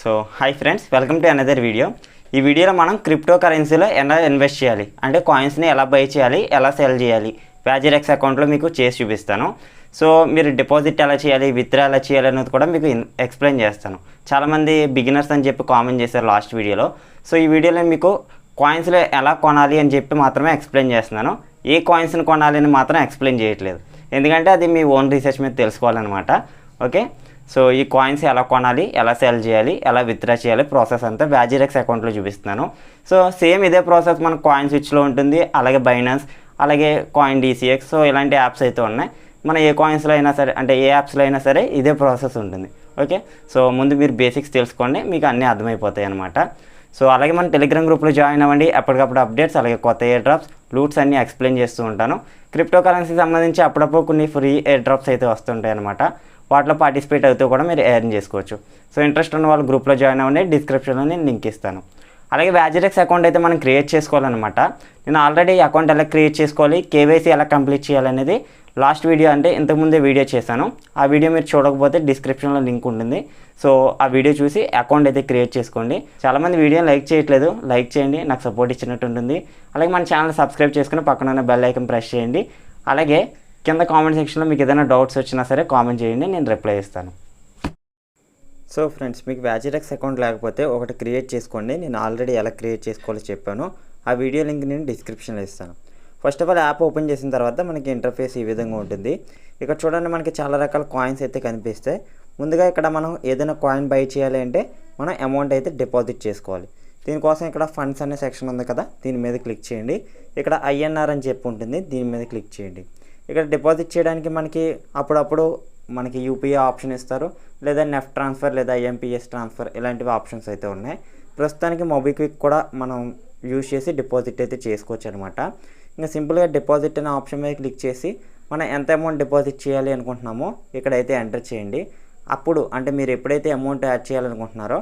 So hi friends, welcome to another video. ఈ వీడియోలో మనం క్రిప్టో కరెన్సీలో ఎలా ఇన్వెస్ట్ చేయాలి, అంటే కాయిన్స్ని ఎలా బై చేయాలి, ఎలా సెల్ చేయాలి, WazirX అకౌంట్లో మీకు చేసి చూపిస్తాను. సో మీరు డిపాజిట్ ఎలా చేయాలి, విత్డ్రా ఎలా చేయాలి అనేది కూడా మీకు ఎక్స్ప్లెయిన్ చేస్తాను. చాలామంది బిగినర్స్ అని చెప్పి కామెంట్ చేశారు లాస్ట్ వీడియోలో. సో ఈ వీడియోలో మీకు కాయిన్స్లో ఎలా కొనాలి అని చెప్పి మాత్రమే ఎక్స్ప్లెయిన్ చేస్తున్నాను. ఏ కాయిన్స్ని కొనాలి అని మాత్రం ఎక్స్ప్లెయిన్ చేయట్లేదు, ఎందుకంటే అది మీ ఓన్ రీసెర్చ్ మీద తెలుసుకోవాలన్నమాట. ఓకే, సో ఈ కాయిన్స్ ఎలా కొనాలి, ఎలా సెల్ చేయాలి, ఎలా విత్డ్రా చేయాలి, ప్రాసెస్ అంతా WazirX అకౌంట్లో చూపిస్తున్నాను. సో సేమ్ ఇదే ప్రాసెస్ మన CoinSwitchలో ఉంటుంది, అలాగే బైనాన్స్, అలాగే CoinDCX. సో ఇలాంటి యాప్స్ అయితే ఉన్నాయి. మన ఏ కాయిన్స్లో అయినా సరే, అంటే ఏ యాప్స్లో అయినా సరే ఇదే ప్రాసెస్ ఉంటుంది. ఓకే, సో ముందు మీరు బేసిక్స్ తెలుసుకోండి, మీకు అన్నీ అర్థమైపోతాయి అనమాట. సో అలాగే మన టెలిగ్రామ్ గ్రూప్లో జాయిన్ అవ్వండి. ఎప్పటికప్పుడు అప్డేట్స్, అలాగే కొత్త ఎయిర్ డ్రాప్స్, లూట్స్ అన్నీ ఎక్స్ప్లెయిన్ చేస్తూ ఉంటాను. క్రిప్టో కరెన్సీకి సంబంధించి అప్పుడప్పుడు కొన్ని ఫ్రీ ఎయిర్ డ్రాప్స్ అయితే వస్తుంటాయి అనమాట. వాటిలో పార్టిసిపేట్ అవుతూ కూడా మీరు ఎర్న్ చేసుకోవచ్చు. సో ఇంట్రెస్ట్ ఉన్న వాళ్ళు గ్రూప్లో జాయిన్ అవ్వండి, డిస్క్రిప్షన్లో నేను లింక్ ఇస్తాను. అలాగే WazirX అకౌంట్ అయితే మనం క్రియేట్ చేసుకోవాలన్నమాట. నేను ఆల్రెడీ అకౌంట్ ఎలా క్రియేట్ చేసుకోవాలి, కేవైసీ ఎలా కంప్లీట్ చేయాలనేది లాస్ట్ వీడియో, అంటే ఇంతకుముందే వీడియో చేశాను. ఆ వీడియో మీరు చూడకపోతే డిస్క్రిప్షన్లో లింక్ ఉంటుంది. సో ఆ వీడియో చూసి అకౌంట్ అయితే క్రియేట్ చేసుకోండి. చాలామంది వీడియోని లైక్ చేయట్లేదు, లైక్ చేయండి, నాకు సపోర్ట్ ఇచ్చినట్టు ఉంటుంది. అలాగే మన ఛానల్ సబ్స్క్రైబ్ చేసుకుని పక్కన ఉన్న బెల్ ఐకాన్ ప్రెస్ చేయండి. అలాగే కింద కామెంట్ సెక్షన్లో మీకు ఏదైనా డౌట్స్ వచ్చినా సరే కామెంట్ చేయండి, నేను రిప్లై ఇస్తాను. సో ఫ్రెండ్స్, మీకు WazirX అకౌంట్ లేకపోతే ఒకటి క్రియేట్ చేసుకోండి. నేను ఆల్రెడీ ఎలా క్రియేట్ చేసుకోవాలో చెప్పాను. ఆ వీడియో లింక్ నేను డిస్క్రిప్షన్లో ఇస్తాను. First of all app open చేసిన తర్వాత మనకి ఇంటర్ఫేస్ ఈ విధంగా ఉంటుంది. ఇక్కడ చూడండి, మనకి చాలా రకాల కాయిన్స్ అయితే కనిపిస్తాయి. ముందుగా ఇక్కడ మనం ఏదైనా కాయిన్ బై చేయాలి అంటే మనం అమౌంట్ అయితే డిపాజిట్ చేసుకోవాలి. దీనికోసం ఇక్కడ ఫండ్స్ అనే సెక్షన్ ఉంది కదా, దీని మీద క్లిక్ చేయండి. ఇక్కడ INR అని చెప్పి ఉంటుంది, దీని మీద క్లిక్ చేయండి. ఇక్కడ డిపాజిట్ చేయడానికి మనకి అప్పుడప్పుడు మనకి UPI ఆప్షన్ ఇస్తారు, లేదా నెఫ్ట్ ట్రాన్స్ఫర్, లేదా IMPS ట్రాన్స్ఫర్, ఇలాంటివి ఆప్షన్స్ అయితే ఉన్నాయి. ప్రస్తుతానికి మొబిక్విక్ కూడా మనం యూజ్ చేసి డిపాజిట్ అయితే చేసుకోవచ్చు అనమాట. ఇంకా సింపుల్గా డిపాజిట్ అనే ఆప్షన్ మీద క్లిక్ చేసి మనం ఎంత అమౌంట్ డిపాజిట్ చేయాలి అనుకుంటున్నామో ఇక్కడైతే ఎంటర్ చేయండి. అప్పుడు అంటే మీరు ఎప్పుడైతే అమౌంట్ యాడ్ చేయాలనుకుంటున్నారో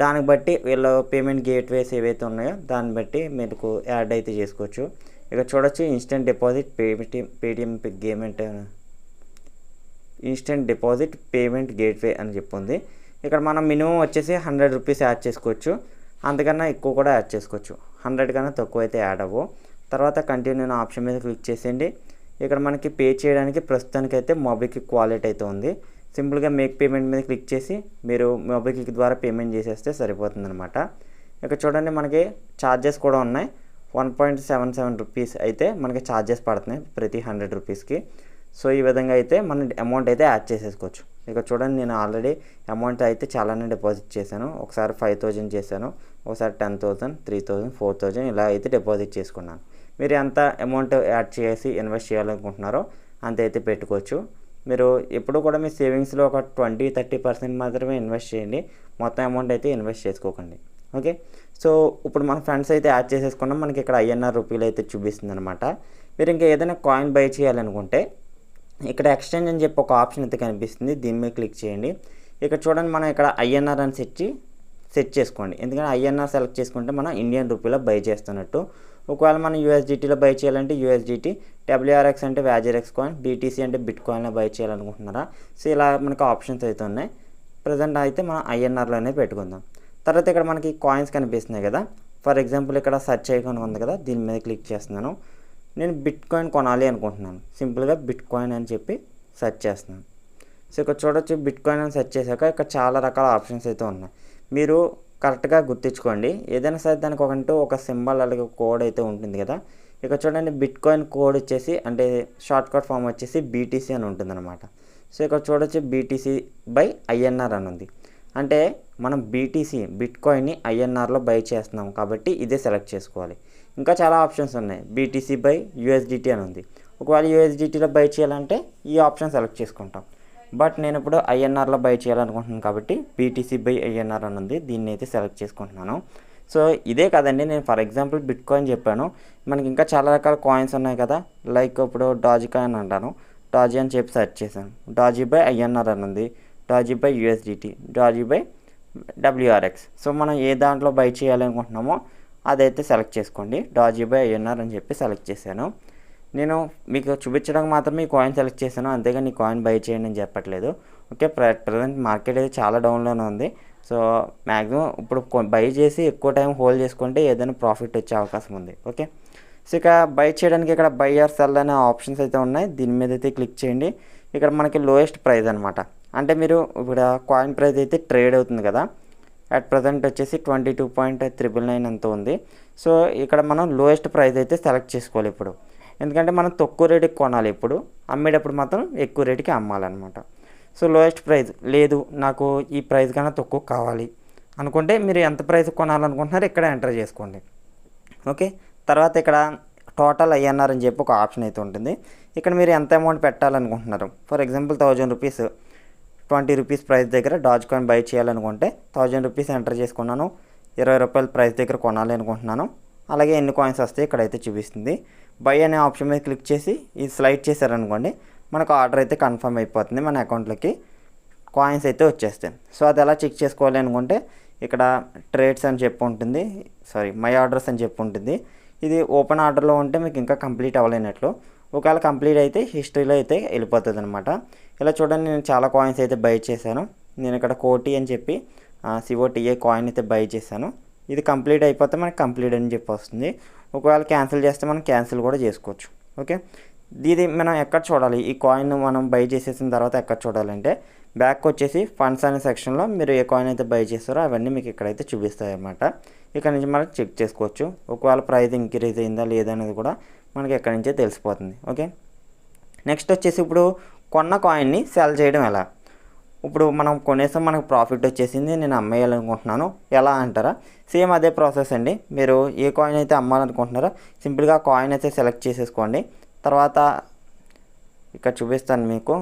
దాన్ని బట్టి వీళ్ళ పేమెంట్ గేట్వేస్ ఏవైతే ఉన్నాయో దాన్ని బట్టి మీకు యాడ్ అయితే చేసుకోవచ్చు. ఇక్కడ చూడొచ్చు, instant deposit, Paytm instant deposit payment gateway అని చెప్పింది. ఇక్కడ మనం మినిమం వచ్చేసి 100 రూపీస్ యాడ్ చేసుకోవచ్చు, అంతకన్నా ఎక్కువ కూడా యాడ్ చేసుకోవచ్చు. 100 కన్నా తక్కువ అయితే యాడ్ అవ్వవు. తర్వాత కంటిన్యూ అనే ఆప్షన్ మీద క్లిక్ చేసేయండి. ఇక్కడ మనకి పే చేయడానికి ప్రస్తుతానికైతే మొబిక్విక్ వాలెట్ అయితే ఉంది. సింపుల్గా మేక్ పేమెంట్ మీద క్లిక్ చేసి మీరు మొబిక్విక్ ద్వారా పేమెంట్ చేసేస్తే సరిపోతుంది అనమాట. ఇక్కడ చూడండి, మనకి ఛార్జెస్ కూడా ఉన్నాయి. 1.77 రూపీస్ అయితే మనకి ఛార్జెస్ పడుతున్నాయి ప్రతి 100 రూపీస్కి. సో ఈ విధంగా అయితే మన అమౌంట్ అయితే యాడ్ చేసేసుకోవచ్చు. ఇక్కడ చూడండి, నేను ఆల్రెడీ అమౌంట్ అయితే చాలానే డిపాజిట్ చేశాను. ఒకసారి 5,000 చేశాను, ఒకసారి 10,000, 3,000, 4,000 ఇలా అయితే డిపాజిట్ చేసుకున్నాను. మీరు ఎంత అమౌంట్ యాడ్ చేసి ఇన్వెస్ట్ చేయాలనుకుంటున్నారో అంత అయితే పెట్టుకోవచ్చు. మీరు ఎప్పుడు కూడా మీ సేవింగ్స్లో ఒక 20-30% మాత్రమే ఇన్వెస్ట్ చేయండి, మొత్తం అమౌంట్ అయితే ఇన్వెస్ట్ చేసుకోకండి. ఓకే, సో ఇప్పుడు మన ఫండ్స్ అయితే యాడ్ చేసేసుకున్నాం. మనకి ఇక్కడ INR రూపీలు అయితే చూపిస్తుంది అనమాట. మీరు ఇంకా ఏదైనా కాయిన్ బై చేయాలనుకుంటే ఇక్కడ ఎక్స్చేంజ్ అని చెప్పి ఒక ఆప్షన్ అయితే కనిపిస్తుంది, దీని మీద క్లిక్ చేయండి. ఇక్కడ చూడండి, మనం ఇక్కడ INR అని సెట్ చేసుకోండి. ఎందుకంటే INR సెలెక్ట్ చేసుకుంటే మనం ఇండియన్ రూపీలో బై చేస్తున్నట్టు. ఒకవేళ మనం USDTలో బై చేయాలంటే USDT, WRX అంటే WazirX కాయిన్, BTC అంటే బిట్ కాయిన్లో బై చేయాలనుకుంటున్నారా. సో ఇలా మనకు ఆప్షన్స్ అయితే ఉన్నాయి. ప్రజెంట్ అయితే మనం INRలోనే పెట్టుకుందాం. తర్వాత ఇక్కడ మనకి కాయిన్స్ కనిపిస్తున్నాయి కదా. ఫర్ ఎగ్జాంపుల్ ఇక్కడ సెర్చ్ ఐకాన్ ఉంది కదా, దీని మీద క్లిక్ చేస్తున్నాను. నేను బిట్ కాయిన్ కొనాలి అనుకుంటున్నాను. సింపుల్గా బిట్ కాయిన్ అని చెప్పి సెర్చ్ చేస్తున్నాను. సో ఇక్కడ చూడొచ్చు, బిట్ కాయిన్ అని సెర్చ్ చేశాక ఇక్కడ చాలా రకాల ఆప్షన్స్ అయితే ఉన్నాయి. మీరు కరెక్ట్గా గుర్తించుకోండి. ఏదైనా సరే దానికి ఒక సింబల్ అలాగే కోడ్ అయితే ఉంటుంది కదా. ఇక్కడ చూడండి, బిట్ కాయిన్ కోడ్ వచ్చేసి అంటే షార్ట్ కట్ ఫామ్ వచ్చేసి BTC అని ఉంటుంది అనమాట. సో ఇక్కడ చూడొచ్చు, BTC బై INR అని ఉంది. అంటే మనం బిట్ కాయిన్ని INRలో బై చేస్తున్నాం కాబట్టి ఇదే సెలెక్ట్ చేసుకోవాలి. ఇంకా చాలా ఆప్షన్స్ ఉన్నాయి. BTC బై USDT అని ఉంది. ఒకవేళ USDTలో బై చేయాలంటే ఈ ఆప్షన్ సెలెక్ట్ చేసుకుంటాం. బట్ నేను ఇప్పుడు INRలో బై చేయాలనుకుంటున్నాను కాబట్టి BTC బై INR అని ఉంది, దీన్ని అయితే సెలెక్ట్ చేసుకుంటున్నాను. సో ఇదే కదండి, నేను ఫర్ ఎగ్జాంపుల్ బిట్ కాయిన్ చెప్పాను. మనకి ఇంకా చాలా రకాల కాయిన్స్ ఉన్నాయి కదా. లైక్ ఇప్పుడు డాజీ కాయిన్ అంటాను, డాజీ అని చెప్పి సెర్చ్ చేశాను. డాజీ బై INR అని ఉంది, Doge by USDT, Doge by WRX. So మనం ఏ దాంట్లో బై చేయాలనుకుంటున్నామో అదైతే సెలెక్ట్ చేసుకోండి. డాజీ బై INR అని చెప్పి సెలెక్ట్ చేశాను. నేను మీకు చూపించడానికి మాత్రమే ఈ కాయిన్ సెలెక్ట్ చేశాను, అంతేగాని ఈ కాయిన్ బై చేయండి అని చెప్పట్లేదు. ఓకే, ప్రజెంట్ మార్కెట్ అయితే చాలా డౌన్లోనే ఉంది. సో మ్యాక్సిమం ఇప్పుడు బై చేసి ఎక్కువ టైం హోల్డ్ చేసుకుంటే ఏదైనా ప్రాఫిట్ వచ్చే అవకాశం ఉంది. ఓకే, సో ఇక బై చేయడానికి ఇక్కడ బై ఆర్ సెల్ అనే ఆప్షన్స్ అయితే ఉన్నాయి. దీని మీద అయితే క్లిక్ చేయండి. ఇక్కడ మనకి లోయెస్ట్ ప్రైస్ అనమాట. అంటే మీరు ఇక్కడ కాయిన్ ప్రైస్ అయితే ట్రేడ్ అవుతుంది కదా, అట్ ప్రజెంట్ వచ్చేసి 22.999 అంత ఉంది. సో ఇక్కడ మనం లోయెస్ట్ ప్రైస్ అయితే సెలెక్ట్ చేసుకోవాలి ఇప్పుడు. ఎందుకంటే మనం తక్కువ రేటుకి కొనాలి, ఇప్పుడు అమ్మేటప్పుడు మాత్రం ఎక్కువ రేటుకి అమ్మాలన్నమాట. సో లోయెస్ట్ ప్రైస్ లేదు, నాకు ఈ ప్రైస్ కన్నా తక్కువ కావాలి అనుకుంటే మీరు ఎంత ప్రైస్ కొనాలనుకుంటున్నారో ఇక్కడ ఎంటర్ చేసుకోండి. ఓకే, తర్వాత ఇక్కడ టోటల్ ఐఎన్ఆర్ అని చెప్పి ఒక ఆప్షన్ అయితే ఉంటుంది. ఇక్కడ మీరు ఎంత అమౌంట్ పెట్టాలనుకుంటున్నారు. For example 1000 rupees, 20 rupees price దగ్గర డాజ్ కాయిన్ బై చేయాలనుకుంటే 1000 రూపీస్ ఎంటర్ చేసుకున్నాను. 20 రూపాయల ప్రైస్ దగ్గర కొనాలి అనుకుంటున్నాను. అలాగే ఎన్ని కాయిన్స్ వస్తాయి ఇక్కడైతే చూపిస్తుంది. బై అనే ఆప్షన్ మీద క్లిక్ చేసి ఇది స్లైడ్ చేశారనుకోండి, మనకు ఆర్డర్ అయితే కన్ఫర్మ్ అయిపోతుంది, మన అకౌంట్లోకి కాయిన్స్ అయితే వచ్చేస్తాయి. సో అది ఎలా చెక్ చేసుకోవాలి అనుకుంటే ఇక్కడ ట్రేడ్స్ అని చెప్పి ఉంటుంది, మై ఆర్డర్స్ అని చెప్పి ఉంటుంది. ఇది ఓపెన్ ఆర్డర్లో ఉంటే మీకు ఇంకా కంప్లీట్ అవ్వలేనట్లు. ఒకవేళ కంప్లీట్ అయితే హిస్టరీలో అయితే వెళ్ళిపోతుంది అనమాట. ఇలా చూడండి, నేను చాలా కాయిన్స్ అయితే బై చేశాను. నేను ఇక్కడ కోటి అని చెప్పి COTA కాయిన్ అయితే బై చేశాను. ఇది కంప్లీట్ అయిపోతే మనకి కంప్లీట్ అని చెప్పి వస్తుంది. ఒకవేళ క్యాన్సిల్ చేస్తే మనం క్యాన్సిల్ కూడా చేసుకోవచ్చు. ఓకే, ఇది మనం ఎక్కడ చూడాలి, ఈ కాయిన్ మనం బై చేసేసిన తర్వాత ఎక్కడ చూడాలంటే బ్యాక్ వచ్చేసి ఫండ్స్ అనే సెక్షన్లో మీరు ఏ కాయిన్ అయితే బై చేస్తారో అవన్నీ మీకు ఇక్కడైతే చూపిస్తాయి అన్నమాట. ఇక్కడ నుంచి మనం చెక్ చేసుకోవచ్చు. ఒకవేళ ప్రైస్ ఇంక్రీజ్ అయిందా లేదా అనేది కూడా మనకి ఎక్కడి నుంచే తెలిసిపోతుంది. ఓకే, నెక్స్ట్ వచ్చేసి ఇప్పుడు కొన్న కాయిన్ని సెల్ చేయడం ఎలా. ఇప్పుడు మనం కొనేసాం, మనకు ప్రాఫిట్ వచ్చేసింది, నేను అమ్మేయాలనుకుంటున్నాను, ఎలా అంటారా? సేమ్ అదే ప్రాసెస్ అండి. మీరు ఏ కాయిన్ అయితే అమ్మాలనుకుంటున్నారో సింపుల్గా కాయిన్ అయితే సెలెక్ట్ చేసేసుకోండి. తర్వాత ఇక్కడ చూపిస్తాను మీకు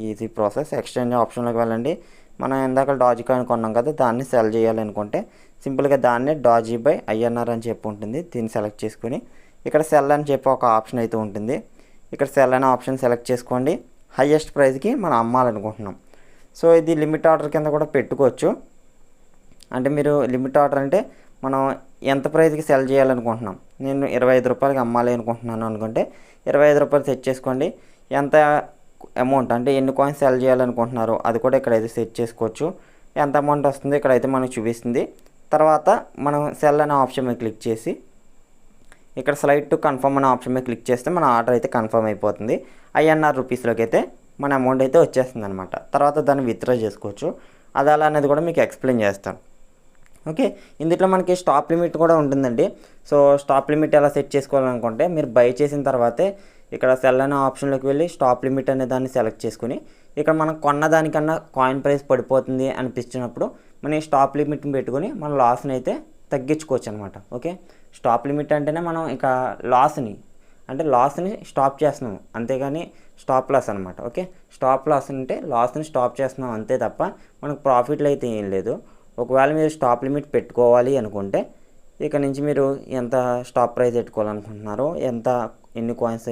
ఈజీ ప్రాసెస్. ఎక్స్చేంజ్ ఆప్షన్లోకి వెళ్ళండి. మనం ఇందాక డాజ్ కాయిన్ కొన్నాం కదా, దాన్ని సెల్ చేయాలనుకుంటే సింపుల్గా దాన్ని డాజీ బై ఐఎన్ఆర్ అని చెప్పి ఉంటుంది, దీన్ని సెలెక్ట్ చేసుకుని ఇక్కడ సెల్ అని చెప్పి ఒక ఆప్షన్ అయితే ఉంటుంది. ఇక్కడ సెల్ అనే ఆప్షన్ సెలెక్ట్ చేసుకోండి. హైయెస్ట్ ప్రైస్కి మనం అమ్మాలనుకుంటున్నాం. సో ఇది లిమిట్ ఆర్డర్ కింద కూడా పెట్టుకోవచ్చు. అంటే మీరు లిమిట్ ఆర్డర్ అంటే మనం ఎంత ప్రైస్కి సెల్ చేయాలనుకుంటున్నాం, నేను 25 రూపాయలకి అమ్మాలి అనుకుంటున్నాను అనుకుంటే 25 రూపాయలు సెట్ చేసుకోండి. ఎంత అమౌంట్ అంటే ఎన్ని కాయిన్స్ సెల్ చేయాలనుకుంటున్నారో అది కూడా ఇక్కడైతే సెట్ చేసుకోవచ్చు. ఎంత అమౌంట్ వస్తుందో ఇక్కడైతే మనకు చూపిస్తుంది. తర్వాత మనం సెల్ అనే ఆప్షన్ మీద క్లిక్ చేసి ఇక్కడ స్లైడ్ టు కన్ఫర్మ్ అనే ఆప్షన్ మీద క్లిక్ చేస్తే మన ఆర్డర్ అయితే కన్ఫర్మ్ అయిపోతుంది. ఐఎన్ఆర్ రూపీస్లోకి అయితే మన అమౌంట్ అయితే వచ్చేస్తుంది అనమాట. తర్వాత దాన్ని విత్డ్రా చేసుకోవచ్చు. అది అలా అనేది కూడా మీకు ఎక్స్ప్లెయిన్ చేస్తాను. ఓకే, ఇందులో మనకి స్టాప్ లిమిట్ కూడా ఉంటుందండి. సో స్టాప్ లిమిట్ ఎలా సెట్ చేసుకోవాలనుకుంటే మీరు బై చేసిన తర్వాతే ఇక్కడ సెల్ అనే ఆప్షన్లోకి వెళ్ళి స్టాప్ లిమిట్ అనే దాన్ని సెలెక్ట్ చేసుకుని ఇక్కడ మనం కొన్న దానికన్నా కాయిన్ ప్రైస్ పడిపోతుంది అనిపించినప్పుడు మనం ఈ స్టాప్ లిమిట్ని పెట్టుకొని మన లాస్ని అయితే తగ్గించుకోవచ్చు అనమాట. ఓకే, స్టాప్ లిమిట్ అంటేనే మనం ఇక లాస్ని స్టాప్ చేస్తున్నాం, అంతేగాని స్టాప్ లాస్ అనమాట. ఓకే, స్టాప్ లాస్ అంటే లాస్ని స్టాప్ చేస్తున్నాం అంతే తప్ప మనకు ప్రాఫిట్లు అయితే ఏం లేదు. ఒకవేళ మీరు స్టాప్ లిమిట్ పెట్టుకోవాలి అనుకుంటే ఇక్కడ నుంచి మీరు ఎంత స్టాప్ ప్రైస్ పెట్టుకోవాలనుకుంటున్నారో, ఎన్ని కాయిన్స్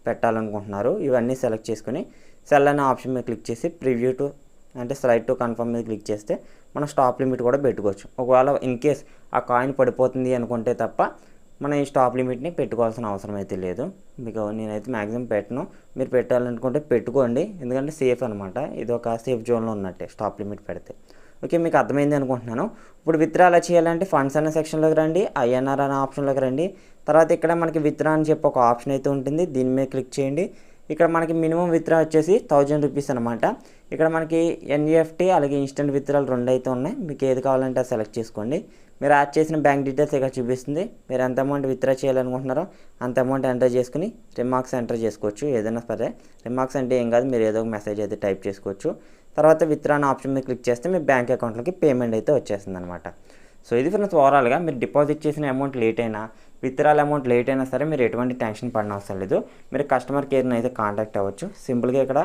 పెట్టాలనుకుంటున్నారు ఇవన్నీ సెలెక్ట్ చేసుకుని సెల్ అనే ఆప్షన్ మీద క్లిక్ చేసి ప్రివ్యూ టు అంటే స్లైడ్ టు కన్ఫర్మ్ మీద క్లిక్ చేస్తే మనం స్టాప్ లిమిట్ కూడా పెట్టుకోవచ్చు. ఒకవేళ ఇన్ కేస్ ఆ కాయిన్ పడిపోతుంది అనుకుంటే తప్ప మనం ఈ స్టాప్ లిమిట్ని పెట్టుకోవాల్సిన అవసరం అయితే లేదు. మీకు నేనైతే మ్యాక్సిమం పెట్టను, మీరు పెట్టాలనుకుంటే పెట్టుకోండి, ఎందుకంటే సేఫ్ అనమాట. ఇది ఒక సేఫ్ జోన్లో ఉన్నట్టే స్టాప్ లిమిట్ పెడితే. ఓకే, మీకు అర్థమైంది అనుకుంటున్నాను. ఇప్పుడు విత్డ్రా ఎలా చేయాలంటే ఫండ్స్ అనే సెక్షన్లోకి రండి, ఐఎన్ఆర్ అనే ఆప్షన్లోకి రండి. తర్వాత ఇక్కడ మనకి విత్డ్రా అని చెప్పి ఒక ఆప్షన్ అయితే ఉంటుంది, దీని మీద క్లిక్ చేయండి. ఇక్కడ మనకి మినిమం విత్డ్రా వచ్చేసి 1000 రూపీస్ అనమాట. ఇక్కడ మనకి ఎన్ఈఎఫ్టీ అలాగే ఇన్స్టెంట్ విత్డ్రాలు 2 అయితే ఉన్నాయి. మీకు ఏది కావాలంటే అది సెలెక్ట్ చేసుకోండి. మీరు యాడ్ చేసిన బ్యాంక్ డీటెయిల్స్ ఇక్కడ చూపిస్తుంది. మీరు ఎంత అమౌంట్ విత్డ్రా చేయాలనుకుంటున్నారో అంత అమౌంట్ ఎంటర్ చేసుకుని రిమార్క్స్ ఎంటర్ చేసుకోవచ్చు. ఏదైనా సరే రిమార్క్స్ అంటే ఏం కాదు, మీరు ఏదో ఒక మెసేజ్ అయితే టైప్ చేసుకోవచ్చు. తర్వాత విత్డ్రా అనే ఆప్షన్ మీద క్లిక్ చేస్తే మీ బ్యాంక్ అకౌంట్లోకి పేమెంట్ అయితే వచ్చేస్తుంది అనమాట. సో ఇది ఫ్రెండ్స్ ఓవరాల్గా మీరు డిపాజిట్ చేసిన అమౌంట్ లేట్ అయినా విత్డ్రాల్ అమౌంట్ లేట్ అయినా సరే మీరు ఎటువంటి టెన్షన్ పడిన అవసరం లేదు. మీరు కస్టమర్ కేర్ని అయితే కాంటాక్ట్ అవ్వచ్చు. సింపుల్గా ఇక్కడ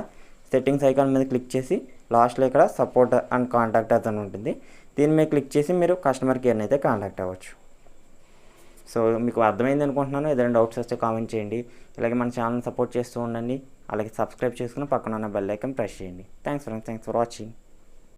సెట్టింగ్స్ ఐకాన్ మీద క్లిక్ చేసి లాస్ట్లో ఇక్కడ సపోర్ట్ అండ్ కాంటాక్ట్ అని ఉంటుంది, దీని మీద క్లిక్ చేసి మీరు కస్టమర్ కేర్ని అయితే కాంటాక్ట్ అవ్వచ్చు. సో మీకు అర్థమైంది అనుకుంటున్నాను. ఏదైనా డౌట్స్ వస్తే కామెంట్ చేయండి. అలాగే మన ఛానల్ని సపోర్ట్ చేస్తూ ఉండండి. అలాగే సబ్స్క్రైబ్ చేసుకుని పక్కన ఉన్న బెల్ ఐకాన్ ప్రెస్ చేయండి. Thanks for watching.